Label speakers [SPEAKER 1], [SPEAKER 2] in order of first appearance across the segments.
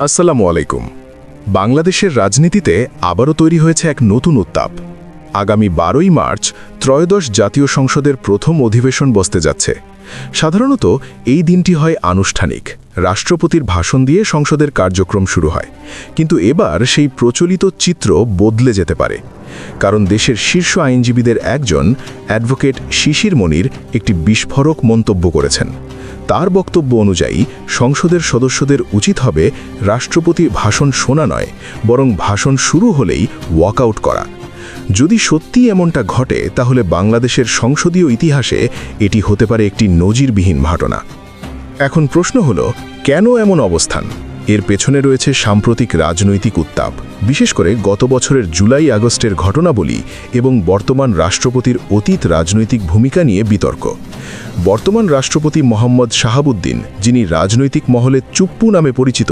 [SPEAKER 1] আসসালামু আলাইকুম। বাংলাদেশের রাজনীতিতে আবারও তৈরি হয়েছে এক নতুন উত্তাপ। আগামী 12ই মার্চ ত্রয়োদশ জাতীয় সংসদের প্রথম অধিবেশন বসতে যাচ্ছে। সাধারণত এই দিনটি হয় আনুষ্ঠানিক, রাষ্ট্রপতির ভাষণ দিয়ে সংসদের কার্যক্রম শুরু হয়। কিন্তু এবার সেই প্রচলিত চিত্র বদলে যেতে পারে, কারণ দেশের শীর্ষ আইনজীবীদের একজন অ্যাডভোকেট শিশির মনির একটি বিস্ফোরক মন্তব্য করেছেন। তার বক্তব্য অনুযায়ী সংসদের সদস্যদের উচিত হবে রাষ্ট্রপতির ভাষণ শোনা নয়, বরং ভাষণ শুরু হলেই ওয়াকআউট করা। যদি সত্যি এমনটা ঘটে, তাহলে বাংলাদেশের সংসদীয় ইতিহাসে এটি হতে পারে একটি নজিরবিহীন ঘটনা। এখন প্রশ্ন হলো, কেন এমন অবস্থান? এর পেছনে রয়েছে সাম্প্রতিক রাজনৈতিক উত্তাপ, বিশেষ করে গত বছরের জুলাই-আগস্টের ঘটনাবলী এবং বর্তমান রাষ্ট্রপতির অতীত রাজনৈতিক ভূমিকা নিয়ে বিতর্ক। বর্তমান রাষ্ট্রপতি মোহাম্মদ শাহাবুদ্দিন, যিনি রাজনৈতিক মহলে চুপ্পু নামে পরিচিত,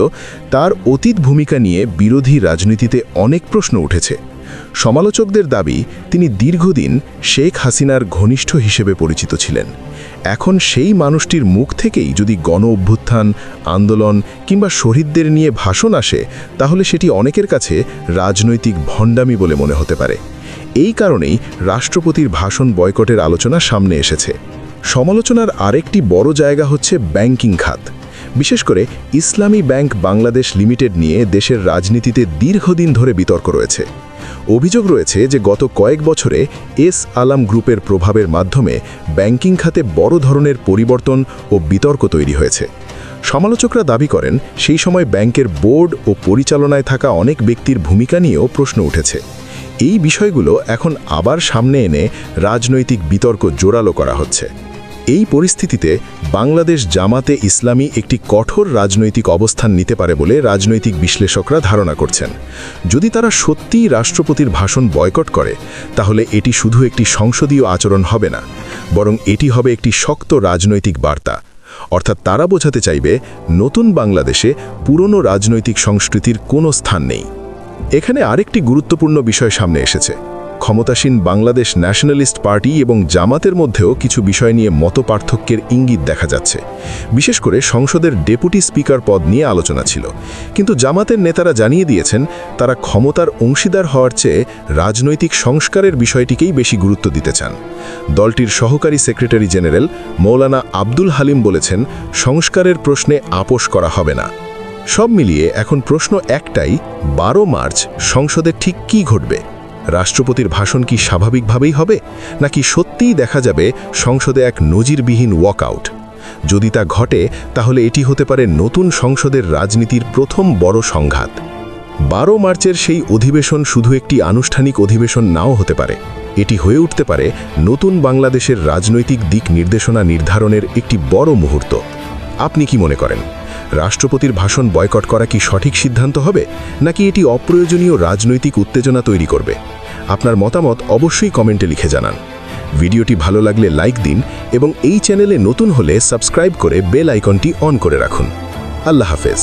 [SPEAKER 1] তার অতীত ভূমিকা নিয়ে বিরোধী রাজনীতিতে অনেক প্রশ্ন উঠেছে। সমালোচকদের দাবি, তিনি দীর্ঘদিন শেখ হাসিনার ঘনিষ্ঠ হিসেবে পরিচিত ছিলেন। এখন সেই মানুষটির মুখ থেকেই যদি গণ অভ্যুত্থান, আন্দোলন কিংবা শহীদদের নিয়ে ভাষণ আসে, তাহলে সেটি অনেকের কাছে রাজনৈতিক ভণ্ডামি বলে মনে হতে পারে। এই কারণেই রাষ্ট্রপতির ভাষণ বয়কটের আলোচনা সামনে এসেছে। সমালোচনার আরেকটি বড় জায়গা হচ্ছে ব্যাংকিং খাত। বিশেষ করে ইসলামী ব্যাংক বাংলাদেশ লিমিটেড নিয়ে দেশের রাজনীতিতে দীর্ঘদিন ধরে বিতর্ক রয়েছে। অভিযোগ রয়েছে যে গত কয়েক বছরে এস আলাম গ্রুপের প্রভাবের মাধ্যমে ব্যাংকিং খাতে বড় ধরনের পরিবর্তন ও বিতর্ক তৈরি হয়েছে। সমালোচকরা দাবি করেন, সেই সময় ব্যাংকের বোর্ড ও পরিচালনায় থাকা অনেক ব্যক্তির ভূমিকা নিয়েও প্রশ্ন উঠেছে। এই বিষয়গুলো এখন আবার সামনে এনে রাজনৈতিক বিতর্ক জোরালো করা হচ্ছে। এই পরিস্থিতিতে বাংলাদেশ জামাতে ইসলামী একটি কঠোর রাজনৈতিক অবস্থান নিতে পারে বলে রাজনৈতিক বিশ্লেষকরা ধারণা করছেন। যদি তারা সত্যিই রাষ্ট্রপতির ভাষণ বয়কট করে, তাহলে এটি শুধু একটি সংসদীয় আচরণ হবে না, বরং এটি হবে একটি শক্ত রাজনৈতিক বার্তা। অর্থাৎ তারা বোঝাতে চাইবে, নতুন বাংলাদেশে পুরনো রাজনৈতিক সংস্কৃতির কোনো স্থান নেই। এখানে আরেকটি গুরুত্বপূর্ণ বিষয় সামনে এসেছে। ক্ষমতাসীন বাংলাদেশ ন্যাশনালিস্ট পার্টি এবং জামাতের মধ্যেও কিছু বিষয় নিয়ে মতপার্থক্যের ইঙ্গিত দেখা যাচ্ছে। বিশেষ করে সংসদের ডেপুটি স্পিকার পদ নিয়ে আলোচনা ছিল, কিন্তু জামাতের নেতারা জানিয়ে দিয়েছেন, তারা ক্ষমতার অংশীদার হওয়ার চেয়ে রাজনৈতিক সংস্কারের বিষয়টিকেই বেশি গুরুত্ব দিতে চান। দলটির সহকারী সেক্রেটারি জেনারেল মৌলানা আব্দুল হালিম বলেছেন, সংস্কারের প্রশ্নে আপোষ করা হবে না। সব মিলিয়ে এখন প্রশ্ন একটাই, 12 মার্চ সংসদে ঠিক কী ঘটবে? রাষ্ট্রপতির ভাষণ কি স্বাভাবিকভাবেই হবে, নাকি সত্যিই দেখা যাবে সংসদে এক নজিরবিহীন ওয়াকআউট? যদি তা ঘটে, তাহলে এটি হতে পারে নতুন সংসদের রাজনীতির প্রথম বড় সংঘাত। 12 মার্চের সেই অধিবেশন শুধু একটি আনুষ্ঠানিক অধিবেশন নাও হতে পারে, এটি হয়ে উঠতে পারে নতুন বাংলাদেশের রাজনৈতিক দিক নির্দেশনা নির্ধারণের একটি বড় মুহূর্ত। আপনি কি মনে করেন, রাষ্ট্রপতির ভাষণ বয়কট করা কি সঠিক সিদ্ধান্ত হবে, নাকি এটি অপ্রয়োজনীয় রাজনৈতিক উত্তেজনা তৈরি করবে? আপনার মতামত অবশ্যই কমেন্টে লিখে জানান। ভিডিওটি ভালো লাগলে লাইক দিন এবং এই চ্যানেলে নতুন হলে সাবস্ক্রাইব করে বেল আইকনটি অন করে রাখুন। আল্লাহ হাফেজ।